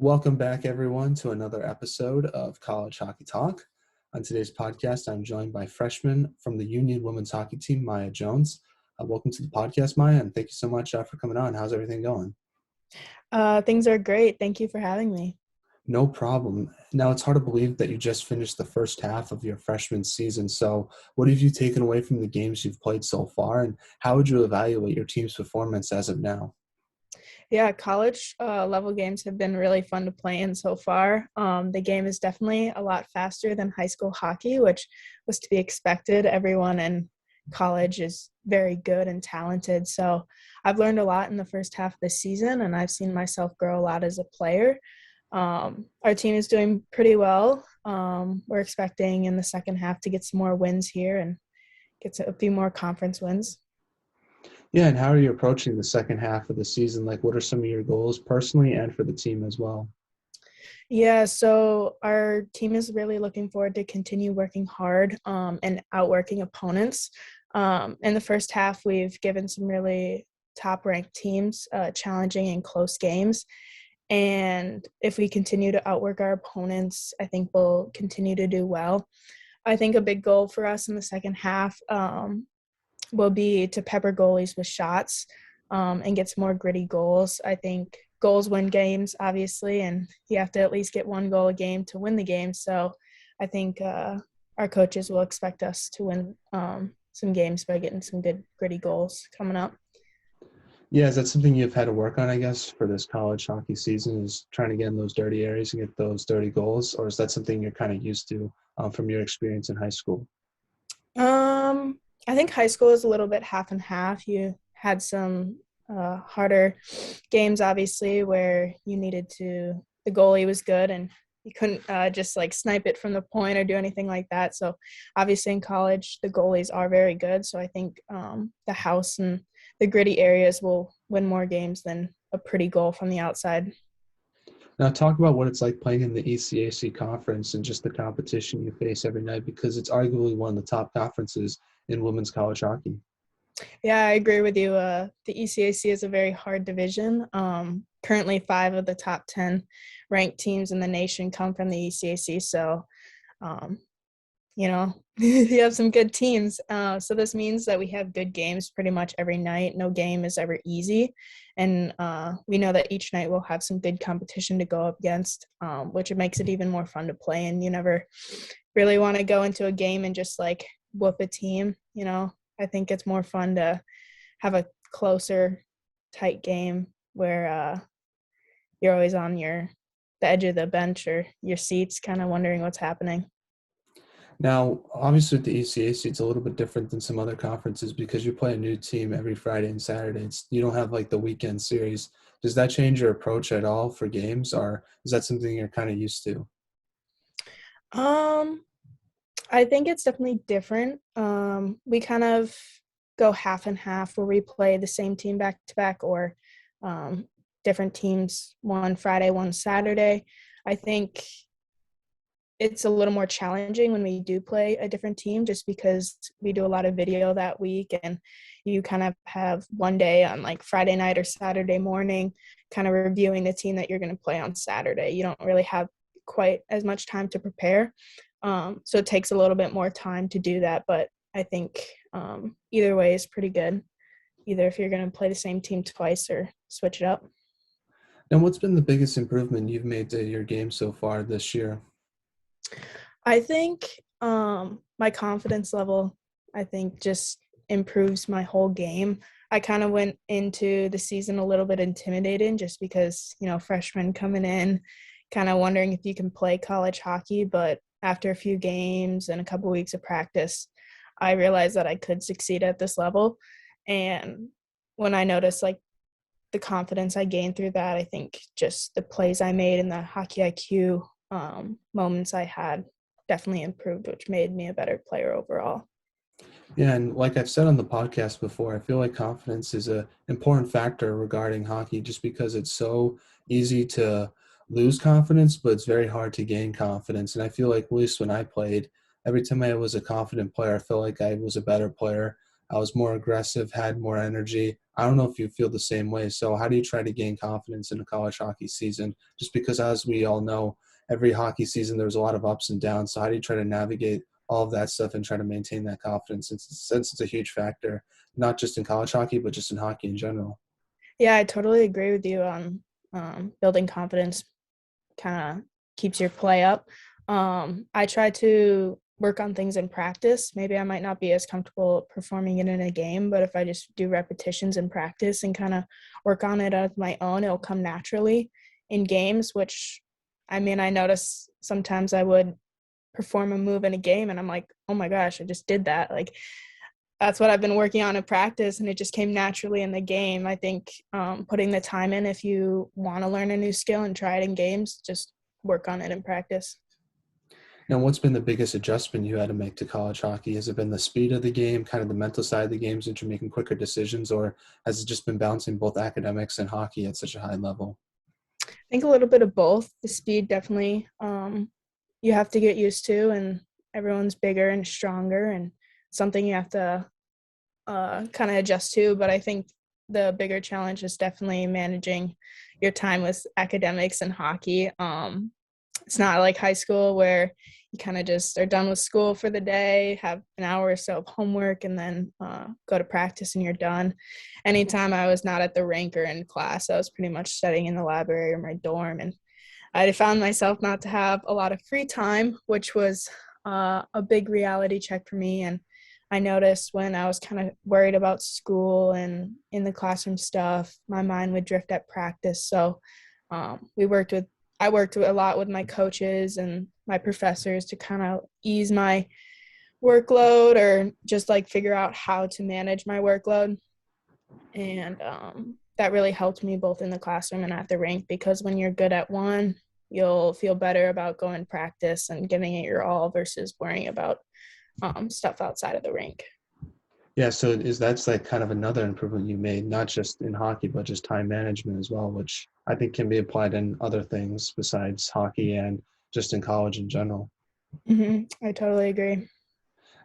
Welcome back, everyone, to another episode of College Hockey Talk. On today's podcast, I'm joined by freshman from the Union Women's Hockey Team, Maya Jones. Welcome to the podcast, Maya, and thank you so much for coming on. How's everything going? Things are great. Thank you for having me. No problem. Now, it's hard to believe that you just finished the first half of your freshman season. So what have you taken away from the games you've played so far, and how would you evaluate your team's performance as of now? Yeah, college level games have been really fun to play in so far. The game is definitely a lot faster than high school hockey, which was to be expected. Everyone in college is very good and talented. So I've learned a lot in the first half of the season, and I've seen myself grow a lot as a player. Our team is doing pretty well. We're expecting in the second half to get some more wins here and get a few more conference wins. Yeah, and how are you approaching the second half of the season? Like, what are some of your goals personally and for the team as well? Yeah, so our team is really looking forward to continue working hard and outworking opponents. In the first half, we've given some really top-ranked teams challenging and close games. And if we continue to outwork our opponents, I think we'll continue to do well. I think a big goal for us in the second half will be to pepper goalies with shots and get some more gritty goals. I think goals win games, obviously, and you have to at least get one goal a game to win the game. So I think our coaches will expect us to win some games by getting some good gritty goals coming up. Yeah, is that something you've had to work on, I guess, for this college hockey season, is trying to get in those dirty areas and get those dirty goals? Or is that something you're kind of used to from your experience in high school? I think high school is a little bit half and half. You had some harder games, obviously, where the goalie was good and you couldn't just like snipe it from the point or do anything like that. So obviously in college, the goalies are very good. So I think the house and the gritty areas will win more games than a pretty goal from the outside. Now, talk about what it's like playing in the ECAC conference and just the competition you face every night, because it's arguably one of the top conferences in women's college hockey. Yeah, I agree with you. The ECAC is a very hard division. Currently, 5 of the top 10 ranked teams in the nation come from the ECAC. So, um, you have some good teams. So this means that we have good games pretty much every night. No game is ever easy. And we know that each night we'll have some good competition to go up against, which makes it even more fun to play. And you never really want to go into a game and just like whoop a team. I think it's more fun to have a closer, tight game where you're always on the edge of the bench or your seats kind of wondering what's happening. Now, obviously, with the ECAC, it's a little bit different than some other conferences because you play a new team every Friday and Saturday. You don't have like the weekend series. Does that change your approach at all for games, or is that something you're kind of used to? Um, I think it's definitely different. We kind of go half and half where we play the same team back to back or um, different teams, one Friday, one Saturday. I think it's a little more challenging when we do play a different team just because we do a lot of video that week and you kind of have one day on like Friday night or Saturday morning kind of reviewing the team that you're going to play on Saturday. You don't really have quite as much time to prepare. So it takes a little bit more time to do that. But I think either way is pretty good, either if you're going to play the same team twice or switch it up. And what's been the biggest improvement you've made to your game so far this year? I think my confidence level, I think, just improves my whole game. I kind of went into the season a little bit intimidated just because, freshmen coming in, kind of wondering if you can play college hockey. But after a few games and a couple weeks of practice, I realized that I could succeed at this level. And when I noticed like the confidence I gained through that, I think just the plays I made and the hockey IQ moments I had definitely improved, which made me a better player overall. Yeah, and like I've said on the podcast before, I feel like confidence is a important factor regarding hockey just because it's so easy to lose confidence, but it's very hard to gain confidence. And I feel like, at least when I played, every time I was a confident player, I felt like I was a better player. I was more aggressive, had more energy. I don't know if you feel the same way. So how do you try to gain confidence in a college hockey season? Just because, as we all know, every hockey season there's a lot of ups and downs. So how do you try to navigate all of that stuff and try to maintain that confidence since it's a huge factor, not just in college hockey, but just in hockey in general? Yeah, I totally agree with you on building confidence kind of keeps your play up. I try to work on things in practice. Maybe I might not be as comfortable performing it in a game, but if I just do repetitions in practice and kind of work on it on my own, it'll come naturally in games, which I mean, I notice sometimes I would perform a move in a game and I'm like, oh my gosh, I just did that. Like, that's what I've been working on in practice, and it just came naturally in the game. I think putting the time in, if you want to learn a new skill and try it in games, just work on it in practice. Now, what's been the biggest adjustment you had to make to college hockey? Has it been the speed of the game, kind of the mental side of the games that you're making quicker decisions, or has it just been balancing both academics and hockey at such a high level? I think a little bit of both. The speed definitely you have to get used to, and everyone's bigger and stronger, and something you have to kind of adjust to. But I think the bigger challenge is definitely managing your time with academics and hockey. It's not like high school where you kind of just are done with school for the day, have an hour or so of homework, and then go to practice and you're done. Anytime I was not at the rink or in class, I was pretty much studying in the library or my dorm. And I found myself not to have a lot of free time, which was a big reality check for me. And I noticed when I was kind of worried about school and in the classroom stuff, my mind would drift at practice. So we worked with I worked a lot with my coaches and my professors to kind of ease my workload or just like figure out how to manage my workload. And that really helped me both in the classroom and at the rink, because when you're good at one, you'll feel better about going practice and giving it your all versus worrying about stuff outside of the rink. Yeah, so is that's like kind of another improvement you made, not just in hockey, but just time management as well, which I think can be applied in other things besides hockey and just in college in general. I totally agree.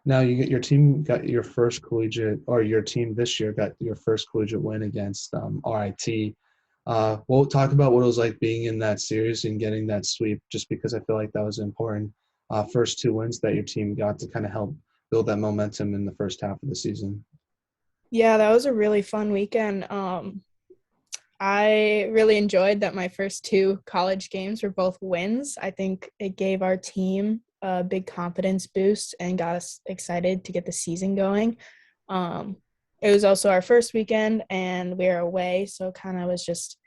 Now you get your team got your first collegiate, or your team this year got your first collegiate win against RIT. We'll talk about what it was like being in that series and getting that sweep, just because I feel like that was important. First two wins that your team got to kind of help build that momentum in the first half of the season. Yeah, that was a really fun weekend. I really enjoyed that my first two college games were both wins. I think it gave our team a big confidence boost and got us excited to get the season going. Um, it was also our first weekend and we were away, so kind of was just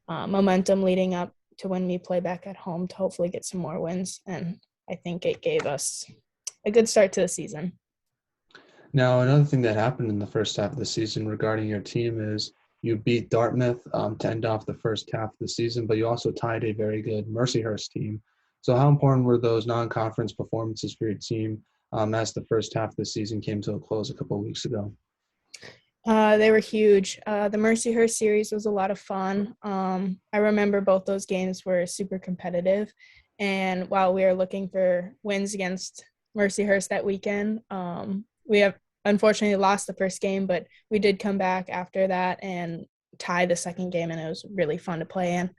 momentum leading up to when we play back at home to hopefully get some more wins. And I think it gave us a good start to the season. Now, another thing that happened in the first half of the season regarding your team is you beat Dartmouth to end off the first half of the season, but you also tied a very good Mercyhurst team. So, how important were those non-conference performances for your team as the first half of the season came to a close a couple of weeks ago? They were huge. The Mercyhurst series was a lot of fun. I remember both those games were super competitive. And while we were looking for wins against Mercyhurst that weekend, we have unfortunately lost the first game, but we did come back after that and tie the second game, and it was really fun to play in.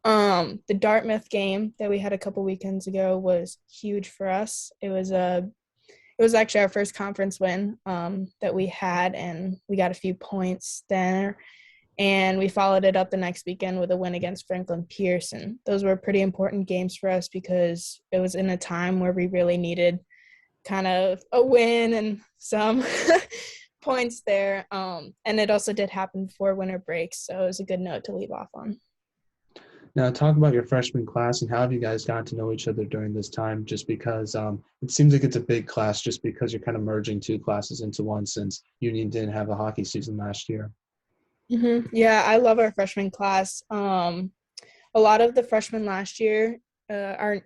The Dartmouth game that we had a couple weekends ago was huge for us. It was actually our first conference win that we had, and we got a few points there. And we followed it up the next weekend with a win against Franklin Pierce. And those were pretty important games for us because it was in a time where we really needed kind of a win and some points there. And it also did happen before winter break, so it was a good note to leave off on. Now, talk about your freshman class and how have you guys gotten to know each other during this time? Just because it seems like it's a big class, just because you're kind of merging two classes into one since Union didn't have a hockey season last year. Yeah, I love our freshman class. A lot of the freshmen last year aren't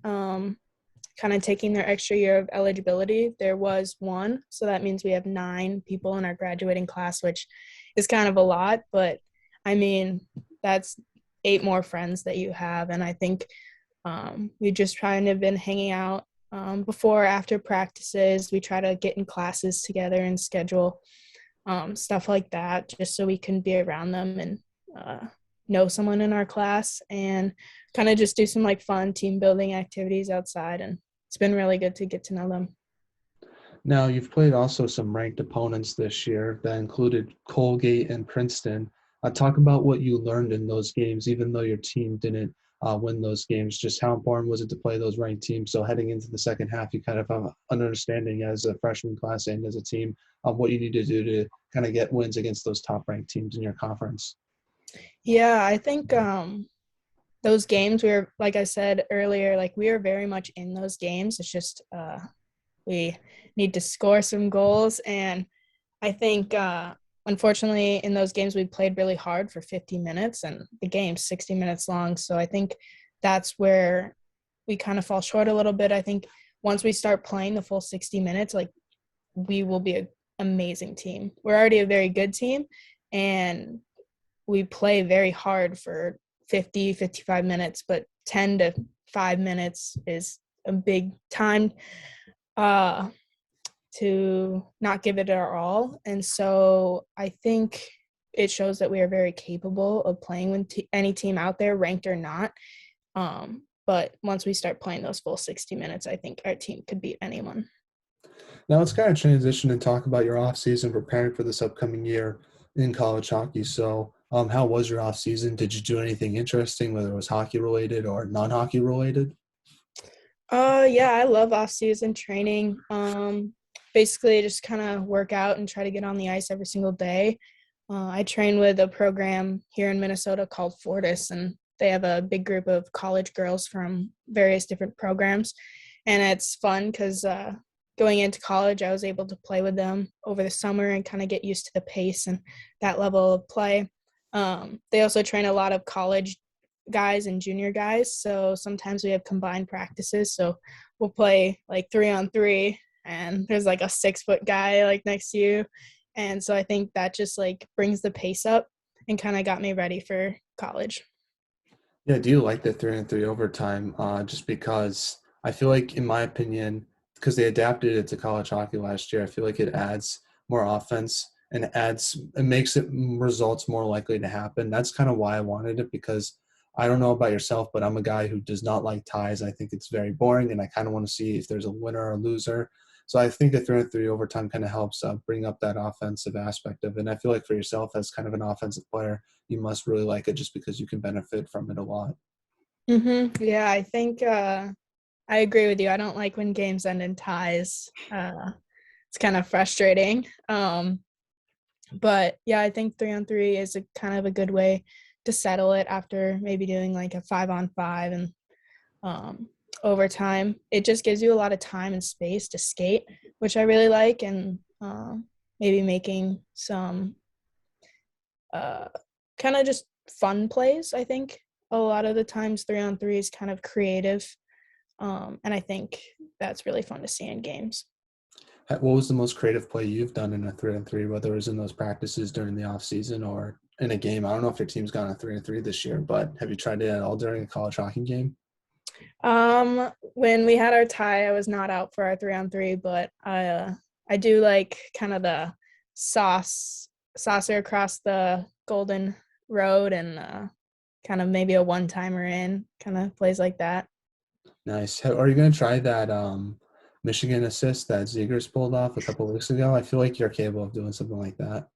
kind of taking their extra year of eligibility. There was one, so that means we have 9 people in our graduating class, which is kind of a lot, but I mean, that's 8 more friends that you have. And I think we just trying to have been hanging out before, after practices. We try to get in classes together and schedule stuff like that, just so we can be around them and uh, know someone in our class and kind of just do some like fun team building activities outside. And it's been really good to get to know them. Now, you've played also some ranked opponents this year that included Colgate and Princeton. Talk about what you learned in those games, even though your team didn't win those games. Just how important was it to play those ranked teams? So heading into the second half, you kind of have an understanding as a freshman class and as a team of what you need to do to kind of get wins against those top-ranked teams in your conference. Yeah, I think those games we were, like I said earlier, like we are very much in those games. It's just we need to score some goals. And I think, unfortunately, in those games, we played really hard for 50 minutes and the game's 60 minutes long. So I think that's where we kind of fall short a little bit. I think once we start playing the full 60 minutes, like we will be an amazing team. We're already a very good team and we play very hard for 50, 55 minutes, but 10 to 5 minutes is a big time uh, to not give it our all. And so I think it shows that we are very capable of playing with any team out there, ranked or not. But once we start playing those full 60 minutes, I think our team could beat anyone. Now let's kind of transition and talk about your off season preparing for this upcoming year in college hockey. So, how was your off season? Did you do anything interesting, whether it was hockey related or non-hockey related? Yeah, I love off-season training. Basically just kind of work out and try to get on the ice every single day. I train with a program here in Minnesota called Fortis, and they have a big group of college girls from various different programs. And it's fun because going into college, I was able to play with them over the summer and kind of get used to the pace and that level of play. They also train a lot of college guys and junior guys. So sometimes we have combined practices. So we'll play like 3-on-3 and there's like a 6-foot guy like next to you. And so I think that just like brings the pace up and kind of got me ready for college. Yeah, do you like the 3-on-3 overtime? Just because I feel like, in my opinion, because they adapted it to college hockey last year, I feel like it adds more offense and it makes it results more likely to happen. That's kind of why I wanted it, because I don't know about yourself, but I'm a guy who does not like ties. I think it's very boring, and I kind of want to see if there's a winner or a loser. So I think the 3-on-3 overtime kind of helps bring up that offensive aspect of it. And I feel like for yourself, as kind of an offensive player, you must really like it just because you can benefit from it a lot. Yeah, I think I agree with you. I don't like when games end in ties. It's kind of frustrating. But yeah, I think 3-on-3 is a kind of a good way to settle it after maybe doing like a 5-on-5 and overtime. It just gives you a lot of time and space to skate, which I really like, and maybe making some uh, kind of just fun plays. I think a lot of the times 3-on-3 is kind of creative, and I think that's really fun to see in games. What was the most creative play you've done in a 3-on-3, whether it was in those practices during the off season or in a game? I don't know if your team's gone a 3-on-3 this year, but have you tried it at all during a college hockey game? When we had our tie, I was not out for our 3-on-3, but I do like kind of the saucer across the Golden Road and kind of maybe a one-timer in, kind of plays like that. Nice. Are you going to try that Michigan assist that Zegers pulled off a couple of weeks ago? I feel like you're capable of doing something like that.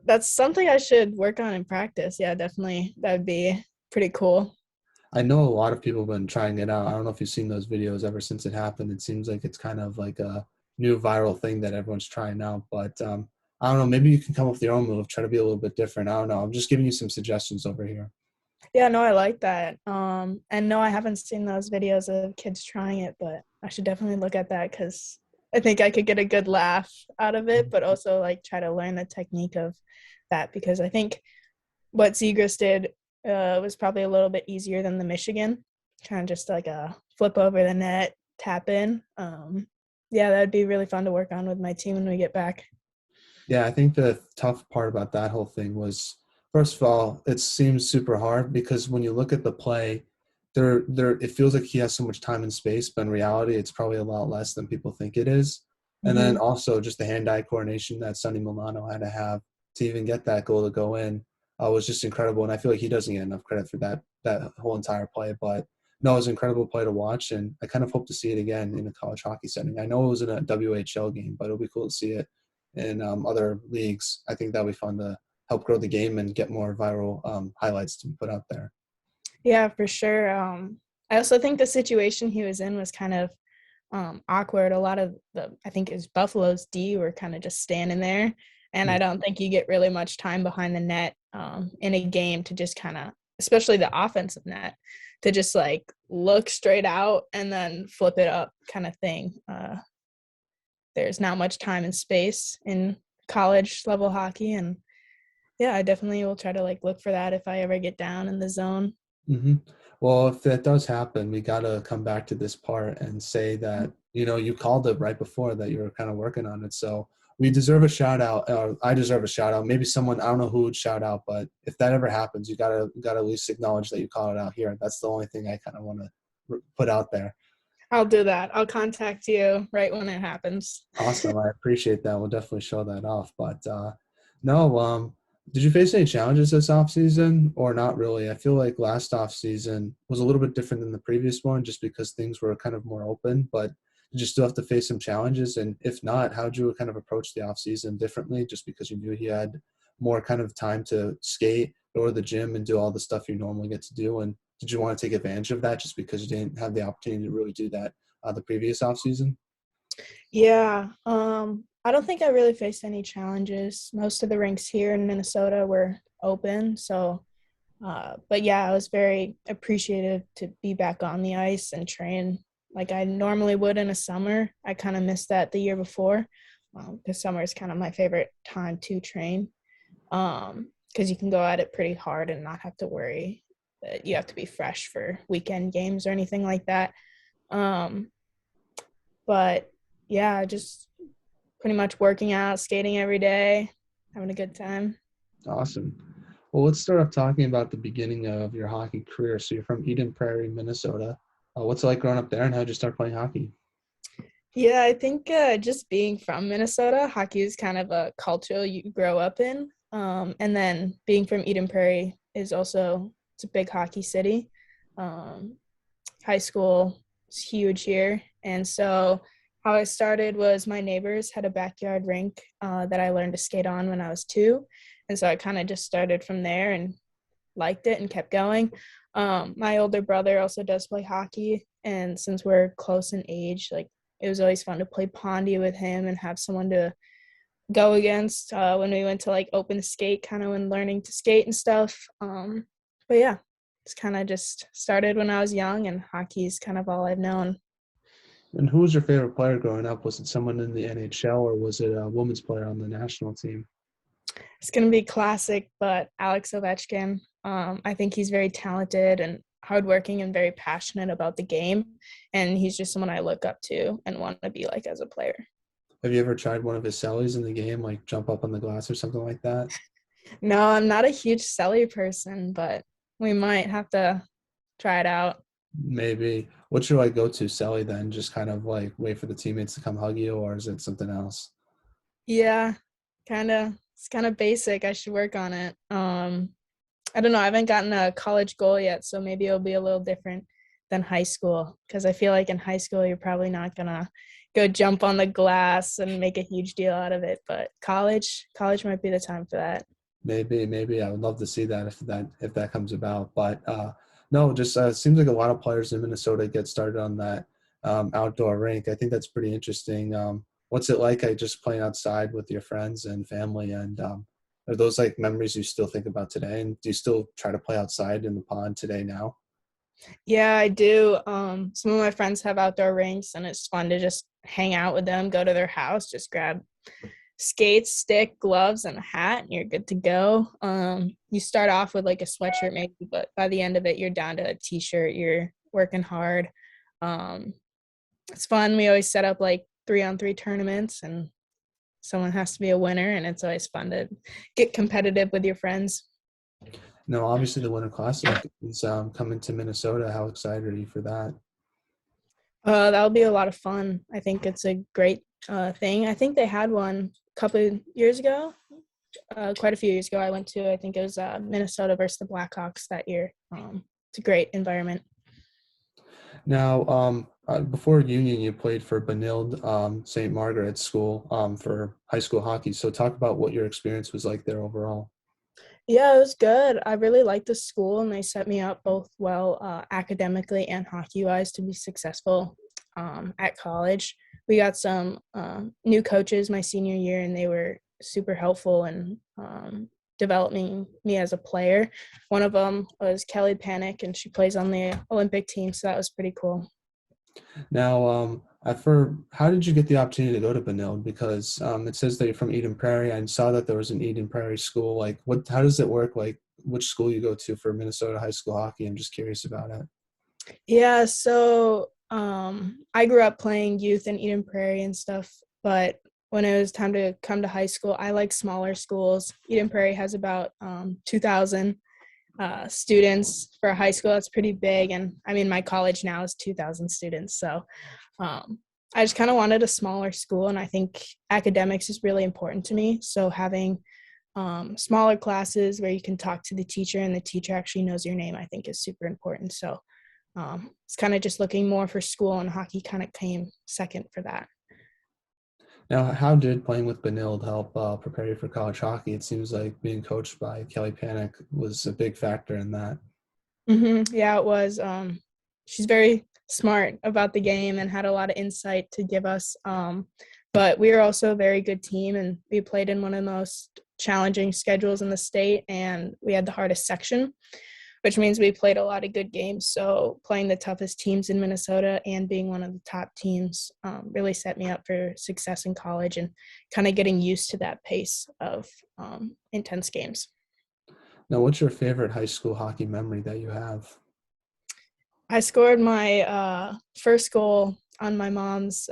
That's something I should work on in practice. Yeah, definitely. That would be pretty cool. I know a lot of people have been trying it out. I don't know if you've seen those videos ever since it happened. It seems like it's kind of like a new viral thing that everyone's trying out. But I don't know. Maybe you can come up with your own move. Try to be a little bit different. I don't know. I'm just giving you some suggestions over here. Yeah, no, I like that. And no, I haven't seen those videos of kids trying it, but I should definitely look at that because I think I could get a good laugh out of it, but also like try to learn the technique of that because I think what Zegras did was probably a little bit easier than the Michigan, kind of just like a flip over the net, tap in. Yeah, that'd be really fun to work on with my team when we get back. Yeah, I think the tough part about that whole thing was, first of all, it seems super hard because when you look at the play, it feels like he has so much time and space, but in reality, it's probably a lot less than people think it is. And then Hmm. also just the hand-eye coordination that Sonny Milano had to have to even get that goal to go in was just incredible. And I feel like he doesn't get enough credit for that whole entire play. But no, it was an incredible play to watch, and I kind of hope to see it again in a college hockey setting. I know it was in a WHL game, but it'll be cool to see it in other leagues. I think that'll be fun to help grow the game and get more viral highlights to be put out there. Yeah, for sure. I also think the situation he was in was kind of awkward. A lot of I think it was Buffalo's D were kind of just standing there. And I Yeah. don't think you get really much time behind the net in a game to just kind of, especially the offensive net, to just like look straight out and then flip it up kind of thing. There's not much time and space in college level hockey. And yeah, I definitely will try to like look for that if I ever get down in the zone. Hmm. Well, if that does happen, we got to come back to this part and say that, you called it right before that you were kind of working on it. So we deserve a shout out, or I deserve a shout out. Maybe someone, I don't know who would shout out, but if that ever happens, you gotta at least acknowledge that you called it out here. That's the only thing I kind of want to put out there. I'll do that. I'll contact you right when it happens. Awesome. I appreciate that. We'll definitely show that off. But no, did you face any challenges this off season or not really? I feel like last off season was a little bit different than the previous one just because things were kind of more open, but did you still have to face some challenges? And if not, how'd you kind of approach the off season differently just because you knew you had more kind of time to skate, go to the gym and do all the stuff you normally get to do? And did you want to take advantage of that just because you didn't have the opportunity to really do that the previous off season? Yeah, I don't think I really faced any challenges. Most of the rinks here in Minnesota were open, so but yeah, I was very appreciative to be back on the ice and train like I normally would in a summer. I kind of missed that the year before because summer is kind of my favorite time to train because you can go at it pretty hard and not have to worry that you have to be fresh for weekend games or anything like that. Um, but yeah, just pretty much working out, skating every day, having a good time. Awesome. Well, let's start off talking about the beginning of your hockey career. So you're from Eden Prairie, Minnesota. What's it like growing up there, and how did you start playing hockey? Yeah, I think just being from Minnesota, hockey is kind of a culture you grow up in. And then being from Eden Prairie is also, it's a big hockey city. Um, High school is huge here. And so how I started was my neighbors had a backyard rink that I learned to skate on when I was 2. And so I kind of just started from there and liked it and kept going. My older brother also does play hockey, and since we're close in age, like it was always fun to play pondy with him and have someone to go against when we went to like open skate, kind of when learning to skate and stuff. But yeah, it's kind of just started when I was young, and hockey is kind of all I've known. And who was your favorite player growing up? Was it someone in the NHL, or was it a women's player on the national team? It's gonna be classic, but Alex Ovechkin. I think he's very talented and hardworking and very passionate about the game, and he's just someone I look up to and want to be like as a player. Have you ever tried one of his sellies in the game, like jump up on the glass or something like that? No, I'm not a huge Selly person, but we might have to try it out. Maybe. What's your like go-to selly then? Just kind of like wait for the teammates to come hug you, or is it something else? Yeah, it's kind of basic. I should work on it. I don't know. I haven't gotten a college goal yet, so maybe it'll be a little different than high school because I feel like in high school you're probably not gonna go jump on the glass and make a huge deal out of it. But college might be the time for that. Maybe I would love to see that if that comes about. But no, just it seems like a lot of players in Minnesota get started on that outdoor rink. I think that's pretty interesting. What's it like? Just playing outside with your friends and family, and are those like memories you still think about today? And do you still try to play outside in the pond today now? Yeah, I do. Some of my friends have outdoor rinks, and it's fun to just hang out with them, go to their house, just grab skates, stick, gloves, and a hat, and you're good to go. You start off with like a sweatshirt maybe, but by the end of it, you're down to a t-shirt. You're working hard. Um, it's fun. We always set up like 3-on-3 tournaments, and someone has to be a winner, and it's always fun to get competitive with your friends. No, obviously the Winter Classic is coming to Minnesota. How excited are you for that? That'll be a lot of fun. I think it's a great thing. I think they had one a couple years ago, quite a few years ago. I went to, I think it was Minnesota versus the Blackhawks that year. It's a great environment. Now, before Union, you played for Benild St. Margaret's School for high school hockey. So talk about what your experience was like there overall. Yeah, it was good. I really liked the school, and they set me up both well academically and hockey wise to be successful at college. We got some new coaches my senior year, and they were super helpful in developing me as a player. One of them was Kelly Panic, and she plays on the Olympic team, so that was pretty cool. Now, for how did you get the opportunity to go to Benilde? Because it says that you're from Eden Prairie. I saw that there was an Eden Prairie school. Like, what? How does it work? Like, which school you go to for Minnesota high school hockey? I'm just curious about it. Yeah, so I grew up playing youth in Eden Prairie and stuff, but when it was time to come to high school, I like smaller schools. Eden Prairie has about 2,000 students for a high school. That's pretty big, and I mean, my college now is 2,000 students, so um, I just kind of wanted a smaller school, and I think academics is really important to me. So having smaller classes where you can talk to the teacher and the teacher actually knows your name, I think is super important. So it's kind of just looking more for school, and hockey kind of came second for that. Now, how did playing with Benilde help prepare you for college hockey? It seems like being coached by Kelly Panic was a big factor in that. Yeah, it was. She's very smart about the game and had a lot of insight to give us. But we were also a very good team, and we played in one of the most challenging schedules in the state, and we had the hardest section, which means we played a lot of good games. So playing the toughest teams in Minnesota and being one of the top teams really set me up for success in college and kind of getting used to that pace of intense games. Now, what's your favorite high school hockey memory that you have? I scored my first goal on my mom's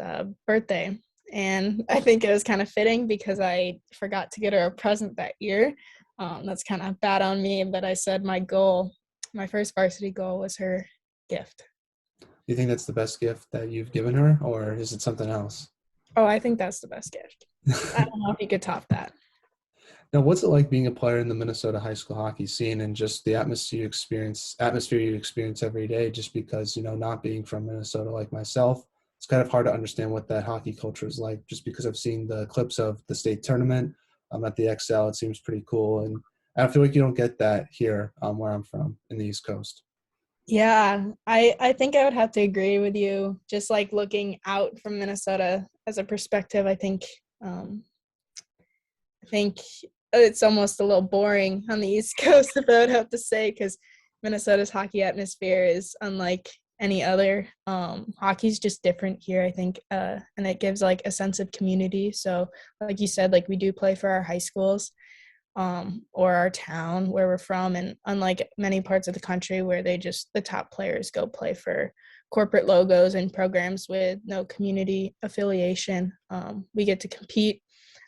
birthday. And I think it was kind of fitting because I forgot to get her a present that year. That's kind of bad on me, but I said my goal, my first varsity goal was her gift. Do you think that's the best gift that you've given her, or is it something else? Oh, I think that's the best gift. I don't know if you could top that. Now, what's it like being a player in the Minnesota high school hockey scene and just the atmosphere you experience every day? Just because, not being from Minnesota like myself, it's kind of hard to understand what that hockey culture is like. Just because I've seen the clips of the state tournament at the XL, it seems pretty cool, and I feel like you don't get that here where I'm from in the East Coast. Yeah, I think I would have to agree with you. Just like looking out from Minnesota as a perspective, um, I think it's almost a little boring on the East Coast, if I would have to say, because Minnesota's hockey atmosphere is unlike any other. Hockey's just different here, I think, and it gives like a sense of community. So, like you said, like we do play for our high schools or our town where we're from, and unlike many parts of the country where the top players go play for corporate logos and programs with no community affiliation, we get to compete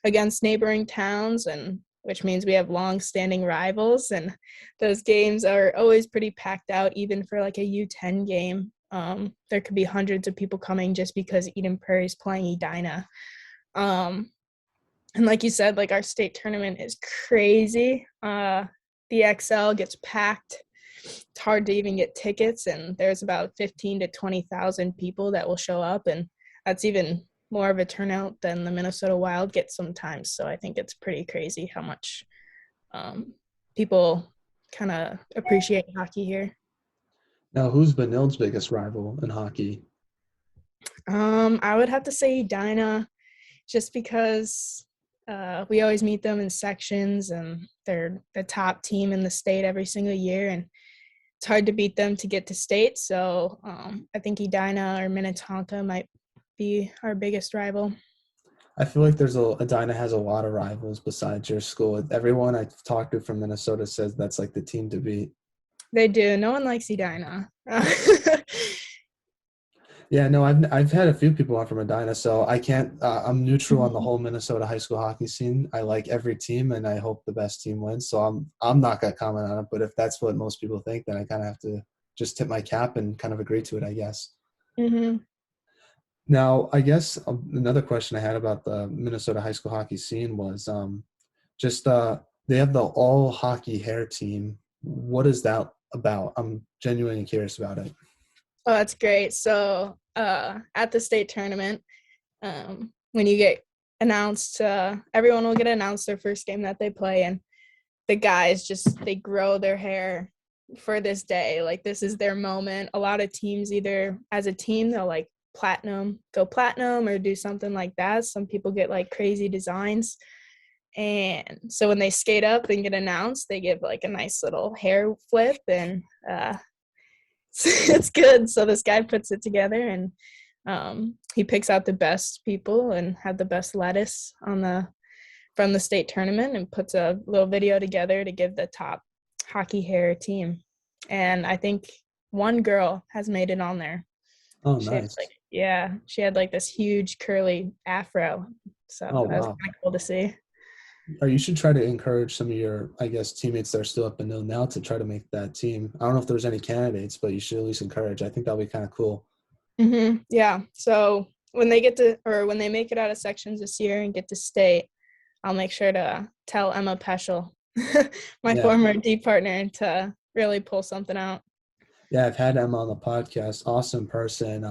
against neighboring towns, and which means we have long-standing rivals, and those games are always pretty packed out. Even for like a U10 game, there could be hundreds of people coming just because Eden Prairie is playing Edina. Um, and like you said, like our state tournament is crazy. The XL gets packed. It's hard to even get tickets, and there's about 15 to 20,000 people that will show up, and that's even more of a turnout than the Minnesota Wild gets sometimes. So I think it's pretty crazy how much people kind of appreciate hockey here. Now, who's Benilde's biggest rival in hockey? I would have to say Dinah, just because we always meet them in sections, and they're the top team in the state every single year, and it's hard to beat them to get to state. So I think Edina or Minnetonka might be our biggest rival. I feel like Edina has a lot of rivals besides your school. Everyone I've talked to from Minnesota says that's like the team to beat. They do. No one likes Edina. Yeah, no, I've had a few people on from Edina, so I can't. I'm neutral on the whole Minnesota high school hockey scene. I like every team, and I hope the best team wins. So I'm not gonna comment on it. But if that's what most people think, then I kind of have to just tip my cap and kind of agree to it, I guess. Mm-hmm. Now, I guess another question I had about the Minnesota high school hockey scene was just they have the all hockey hair team. What is that about? I'm genuinely curious about it. Oh, that's great. So at the state tournament, when you get announced, everyone will get announced their first game that they play, and the guys just they grow their hair for this day. Like this is their moment. A lot of teams either as a team they'll like go platinum or do something like that. Some people get like crazy designs. And so when they skate up and get announced, they give like a nice little hair flip and it's good. So this guy puts it together and he picks out the best people and had the best lettuce on the from the state tournament and puts a little video together to give the top hockey hair team. And I think one girl has made it on there. Oh, She had nice. like she had like this huge curly afro. So Oh, that was wow. kind of cool to see. Or you should try to encourage some of your, I guess, teammates that are still up in Benild now to try to make that team. I don't know if there's any candidates, but you should at least encourage. I think that'll be kind of cool. Yeah. So when they make it out of sections this year and get to state, I'll make sure to tell Emma Peschel, my Yeah. former D partner, to really pull something out. Yeah, I've had Emma on the podcast. Awesome person.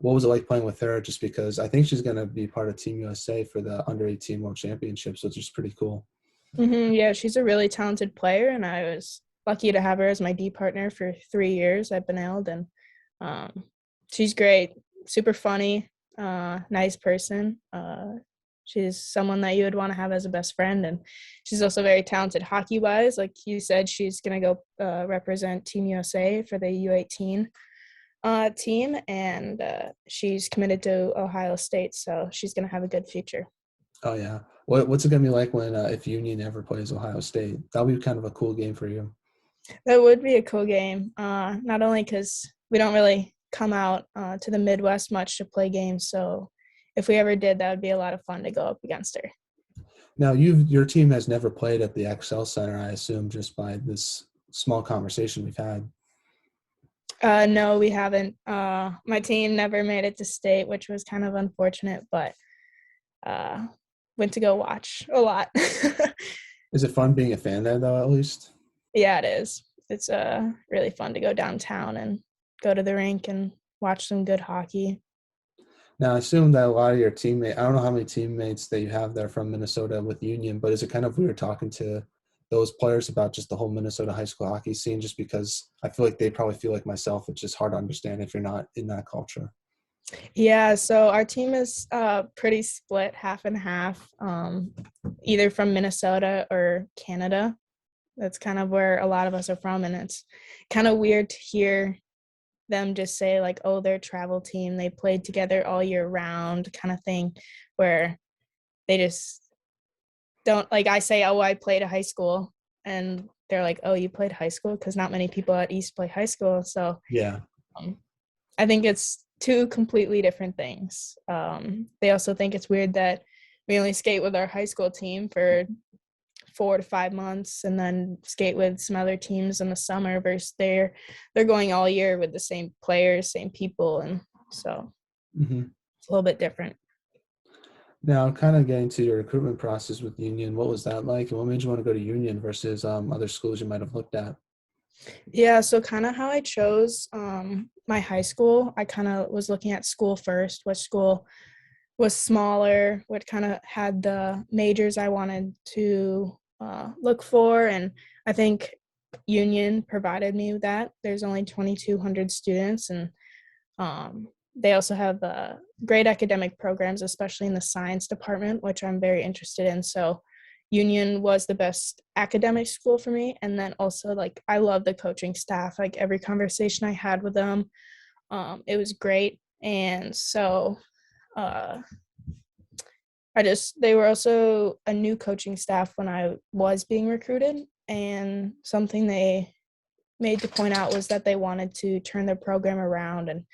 What was it like playing with her? Just because I think she's going to be part of Team USA for the Under 18 World Championships, which is pretty cool. Yeah, she's a really talented player, and I was lucky to have her as my D partner for 3 years at Benild, and um, she's great, super funny, nice person. She's someone that you would want to have as a best friend, and she's also very talented hockey wise. Like you said, she's gonna go represent Team USA for the U18 team, and she's committed to Ohio State, so she's gonna have a good future. Oh, yeah. What's it going to be like when if Union ever plays Ohio State? That'll be kind of a cool game for you. That would be a cool game. Not only because we don't really come out to the Midwest much to play games, so if we ever did, that would be a lot of fun to go up against her. Now, your team has never played at the Excel Center, I assume, just by this small conversation we've had. No, we haven't. My team never made it to state, which was kind of unfortunate, but uh, went to go watch a lot. Is it fun being a fan there, though, at least? Yeah, it is. It's really fun to go downtown and go to the rink and watch some good hockey. Now, I assume that a lot of your teammates, I don't know how many teammates that you have there from Minnesota with Union, but is it kind of weird talking to those players about just the whole Minnesota high school hockey scene? Just because I feel like they probably feel like myself, it's just hard to understand if you're not in that culture. Yeah, so our team is pretty split half and half, either from Minnesota or Canada. That's kind of where a lot of us are from, and it's kind of weird to hear them just say like, "Oh, they're a travel team. They played together all year round," kind of thing, where they just don't like. I say, "Oh, I played a high school," and they're like, "Oh, you played high school?" Because not many people at East play high school, so Yeah. um, I think it's two completely different things. They also think it's weird that we only skate with our high school team for 4 to 5 months and then skate with some other teams in the summer versus they're going all year with the same players, same people, and so Hmm. it's a little bit different. Now, kind of getting to your recruitment process with Union, what was that like? And what made you want to go to Union versus other schools you might have looked at? Yeah, so kind of how I chose my high school, I kind of was looking at school first, what school was smaller, what kind of had the majors I wanted to look for. And I think Union provided me with that. There's only 2,200 students, and they also have great academic programs, especially in the science department, which I'm very interested in. So Union was the best academic school for me. And then also, like, I love the coaching staff. Like, every conversation I had with them, it was great. And so uh, they were also a new coaching staff when I was being recruited. And something they made to point out was that they wanted to turn their program around and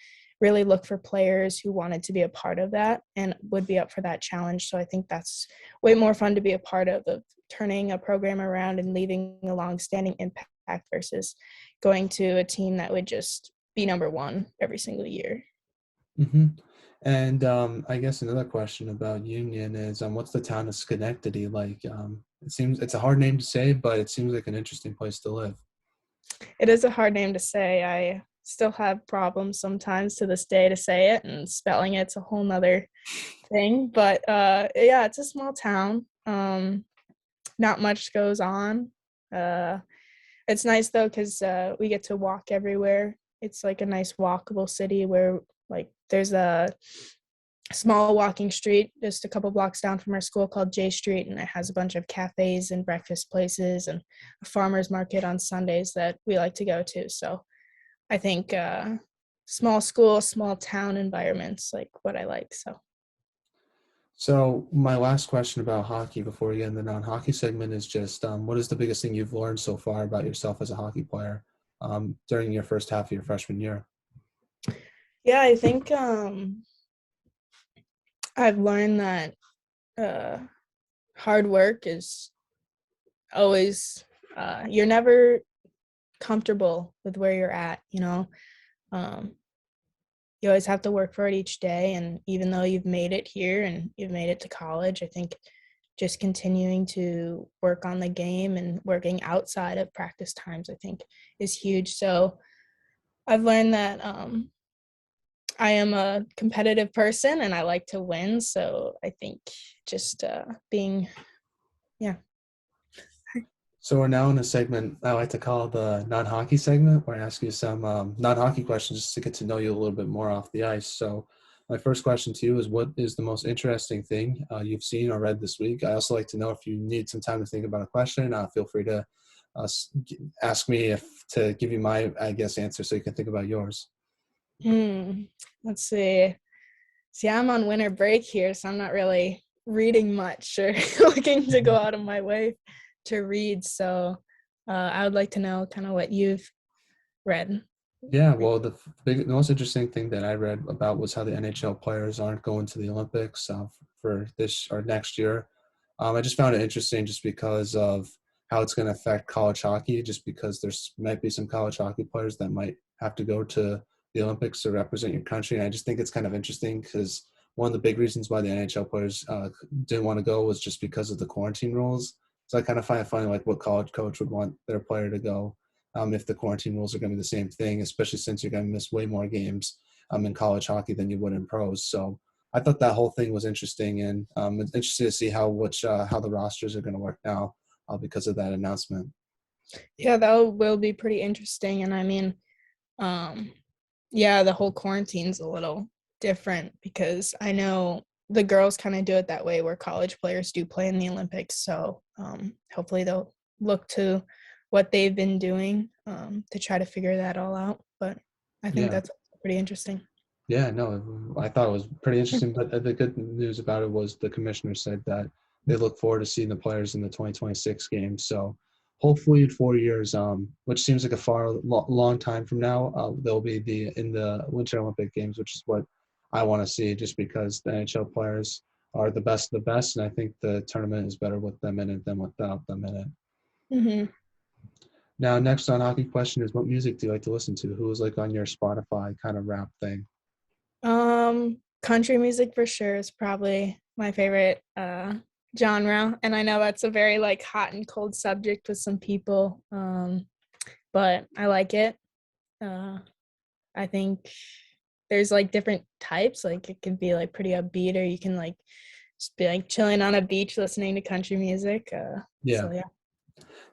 really look for players who wanted to be a part of that and would be up for that challenge. So I think that's way more fun to be a part of turning a program around and leaving a long-standing impact versus going to a team that would just be number one every single year. Hmm. And I guess another question about Union is, what's the town of Schenectady like? It seems it's a hard name to say, but it seems like an interesting place to live. It is a hard name to say. I still have problems sometimes to this day to say it, and spelling it's a whole nother thing. But yeah, it's a small town. Not much goes on. Uh, it's nice though because we get to walk everywhere. It's like a nice walkable city where like there's a small walking street just a couple blocks down from our school called J Street, and it has a bunch of cafes and breakfast places and a farmers market on Sundays that we like to go to. So I think small school, small town environments like what I like. So So my last question about hockey before we get in the non-hockey segment is just, what is the biggest thing you've learned so far about yourself as a hockey player during your first half of your freshman year? yeah, I think I've learned that uh, hard work is always you're never comfortable with where you're at, you know. Um, you always have to work for it each day, and even though you've made it here and you've made it to college, I think just continuing to work on the game and working outside of practice times I think is huge. So I've learned that I am a competitive person and I like to win, so I think just being yeah. So we're now in a segment I like to call the non-hockey segment, where I ask you some non-hockey questions just to get to know you a little bit more off the ice. So my first question to you is, what is the most interesting thing you've seen or read this week? I also like to know if you need some time to think about a question. Feel free to uh, ask me if to give you my, I guess, answer so you can think about yours. Hmm. Let's see. See, I'm on winter break here, so I'm not really reading much or looking to go out of my way to read. So I would like to know kind of what you've read. Yeah, well, the most interesting thing that I read about was how the NHL players aren't going to the Olympics for this or next year. I just found it interesting just because of how it's going to affect college hockey, just because there's might be some college hockey players that might have to go to the Olympics to represent your country. And I just think it's kind of interesting because one of the big reasons why the NHL players didn't want to go was just because of the quarantine rules. So I kind of find it funny, like what college coach would want their player to go if the quarantine rules are going to be the same thing, especially since you're going to miss way more games in college hockey than you would in pros. So I thought that whole thing was interesting, and it's interesting to see how the rosters are going to work now because of that announcement. Yeah, that will be pretty interesting. And I mean, um, yeah, the whole quarantine's a little different because I know the girls kind of do it that way where college players do play in the Olympics. So hopefully they'll look to what they've been doing to try to figure that all out. But I think Yeah. that's pretty interesting. Yeah, no, I thought it was pretty interesting. But the good news about it was the commissioner said that they look forward to seeing the players in the 2026 game. So hopefully in 4 years, which seems like a long time from now, they'll be in the Winter Olympic Games, which is what I want to see, just because the NHL players are the best of the best, and I think the tournament is better with them in it than without them in it. Mm-hmm. Now, next on hockey question is, what music do you like to listen to? Who is like on your Spotify kind of rap thing? Country music for sure is probably my favorite genre, and I know that's a very like hot and cold subject with some people, but I like it. Uh, I think there's like different types. Like it can be like pretty upbeat, or you can like just be like chilling on a beach listening to country music. Yeah. So yeah.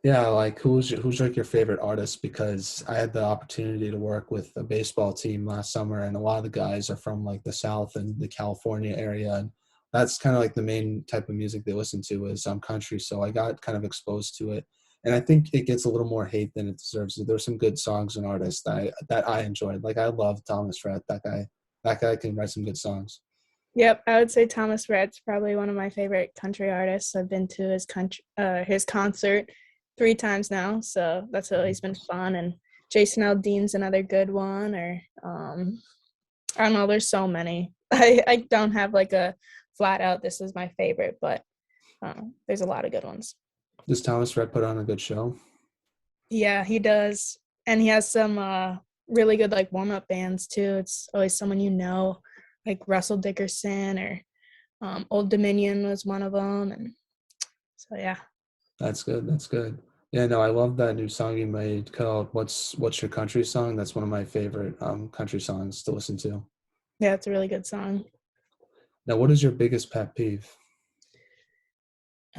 Yeah, like who's like your favorite artist? Because I had the opportunity to work with a baseball team last summer, and a lot of the guys are from like the South and the California area, and that's kind of like the main type of music they listen to is country. So I got kind of exposed to it, and I think it gets a little more hate than it deserves. There's some good songs and artists that I enjoyed. Like I love Thomas Rhett. That guy can write some good songs. Yep, I would say Thomas Rhett's probably one of my favorite country artists. I've been to his concert 3 times now, so that's always been fun. And Jason Aldean's another good one. Or I don't know, there's so many. I don't have like a flat out this is my favorite, but there's a lot of good ones. Does Thomas Rhett put on a good show? Yeah, he does, and he has some really good like warm up bands too. It's always someone you know. like Russell Dickerson or Old Dominion was one of them, and so yeah. That's good. That's good. Yeah, no, I love that new song you made called "What's Your Country Song." That's one of my favorite country songs to listen to. Yeah, it's a really good song. Now, what is your biggest pet peeve?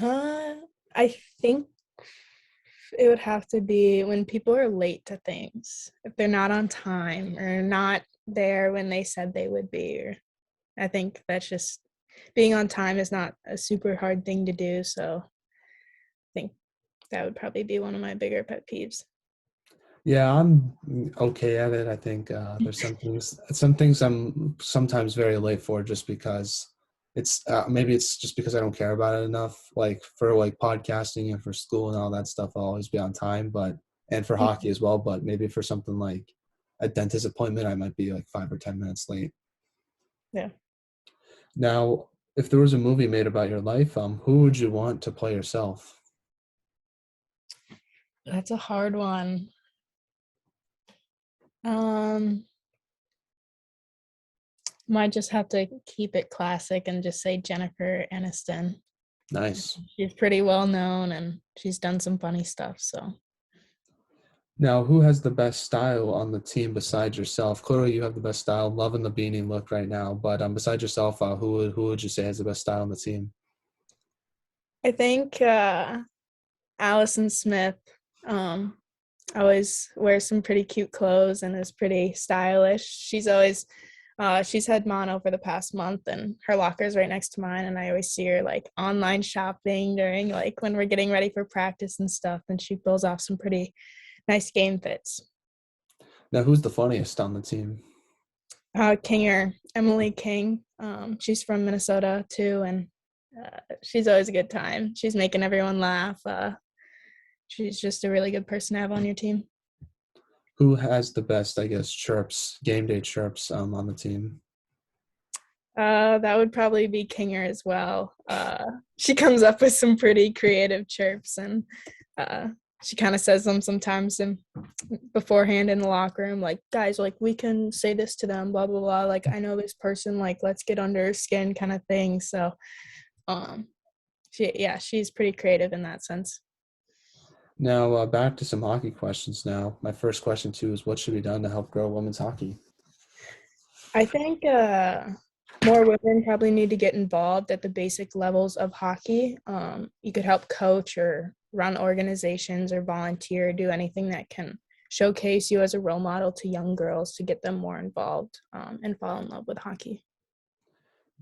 Uh, I think it would have to be when people are late to things. If they're not on time or not there when they said they would be. Or I think that's just being on time is not a super hard thing to do. So I think that would probably be one of my bigger pet peeves. Yeah, I'm okay at it. I think there's some things I'm sometimes very late for just because it's maybe it's just because I don't care about it enough. Like for like podcasting and for school and all that stuff, I'll always be on time, but and for hockey as well. But maybe for something like a dentist appointment, I might be like 5 or 10 minutes late. Yeah, Now, if there was a movie made about your life, who would you want to play yourself? that's a hard one. Um, might just have to keep it classic and just say Jennifer Aniston. Nice. She's pretty well known and she's done some funny stuff. So Now, who has the best style on the team besides yourself? Clearly, you have the best style. Loving the beanie look right now. But besides yourself, who would you say has the best style on the team? I think Allison Smith um, always wears some pretty cute clothes and is pretty stylish. She's had mono for the past month, and her locker is right next to mine. And I always see her like online shopping during like when we're getting ready for practice and stuff. And she pulls off some pretty nice game fits. Now, who's the funniest on the team? Kinger, Emily King. She's from Minnesota too, and she's always a good time. She's making everyone laugh. She's just a really good person to have on your team. Who has the best, I guess, chirps, game day chirps on the team? That would probably be Kinger as well. She comes up with some pretty creative chirps, and uh, she kind of says them sometimes beforehand in the locker room, like, guys, like, we can say this to them, blah, blah, blah. Like, I know this person, like, let's get under her skin kind of thing. So, um, she's pretty creative in that sense. Now, back to some hockey questions now. My first question, too, is what should be done to help grow women's hockey? I think more women probably need to get involved at the basic levels of hockey. You could help coach or run organizations or volunteer, do anything that can showcase you as a role model to young girls to get them more involved and fall in love with hockey.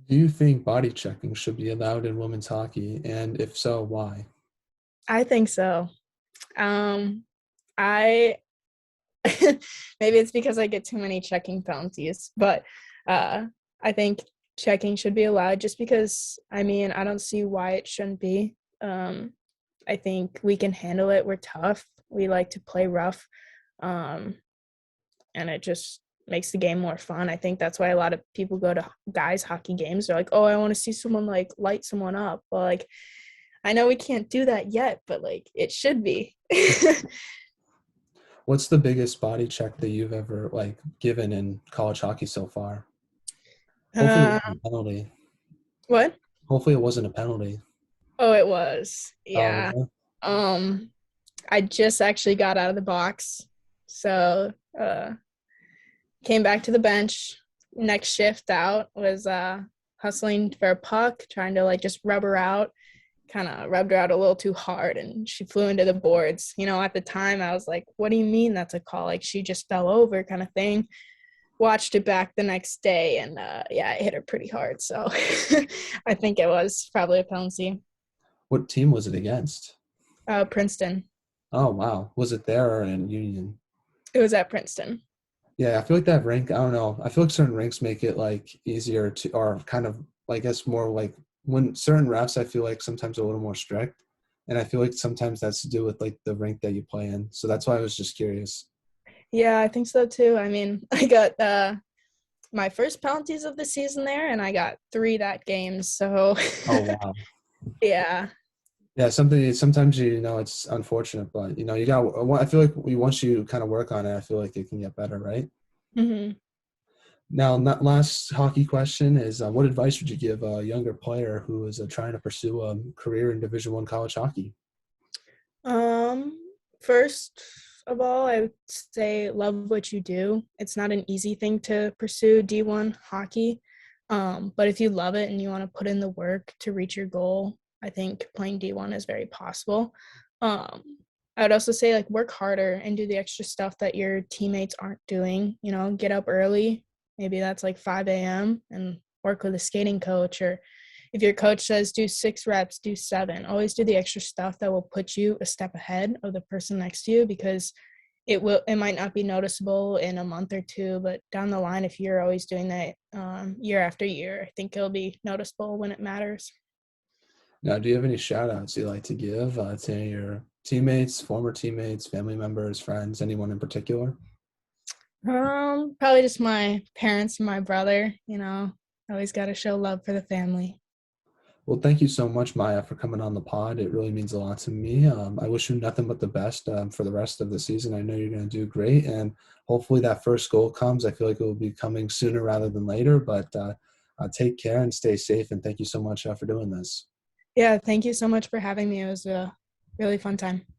Do you think body checking should be allowed in women's hockey? And if so, why? I think so. I maybe it's because I get too many checking penalties, but I think checking should be allowed just because, I mean, I don't see why it shouldn't be. I think we can handle it. We're tough. We like to play rough. Um, and it just makes the game more fun. I think that's why a lot of people go to guys hockey games. They're like, oh, I want to see someone like light someone up. Well, like, I know we can't do that yet, but like it should be. What's the biggest body check that you've ever like given in college hockey so far? Hopefully it uh, wasn't a penalty. what? Hopefully it wasn't a penalty. Oh, it was. Oh, Yeah. really? Um, I just actually got out of the box. So came back to the bench. Next shift out was hustling for a puck, trying to like just rub her out. Kind of rubbed her out a little too hard and she flew into the boards. You know, at the time I was like, what do you mean that's a call? Like she just fell over kind of thing. Watched it back the next day and yeah, it hit her pretty hard. So I think it was probably a penalty. What team was it against? Princeton. Oh, wow. Was it there or in Union? It was at Princeton. Yeah, I feel like that rank, I don't know. I feel like certain ranks make it like easier to, or kind of, I guess more like when certain refs, I feel like sometimes a little more strict. And I feel like sometimes that's to do with like the rank that you play in. So that's why I was just curious. Yeah, I think so too. I mean, I got my first penalties of the season there, and I got 3 that game. So Oh, wow. yeah, Yeah, sometimes it's unfortunate, but you got. I feel like once you kind of work on it, I feel like it can get better, right? hmm Now, that last hockey question is, what advice would you give a younger player who is trying to pursue a career in Division One college hockey? Um, First of all, I would say love what you do. It's not an easy thing to pursue D1 hockey, but if you love it and you want to put in the work to reach your goal, I think playing D1 is very possible. Um, I would also say like work harder and do the extra stuff that your teammates aren't doing. You know, get up early. Maybe that's like 5 a.m. and work with a skating coach, or if your coach says do 6 reps, do 7. Always do the extra stuff that will put you a step ahead of the person next to you, because it might not be noticeable in a month or two, but down the line, if you're always doing that year after year, I think it'll be noticeable when it matters. Now, do you have any shout outs you'd like to give to your teammates, former teammates, family members, friends, anyone in particular? Probably just my parents and my brother. Always got to show love for the family. Well, thank you so much, Maya, for coming on the pod. It really means a lot to me. I wish you nothing but the best for the rest of the season. I know you're going to do great, and hopefully that first goal comes. I feel like it will be coming sooner rather than later, but take care and stay safe. And thank you so much for doing this. Yeah, thank you so much for having me. It was a really fun time.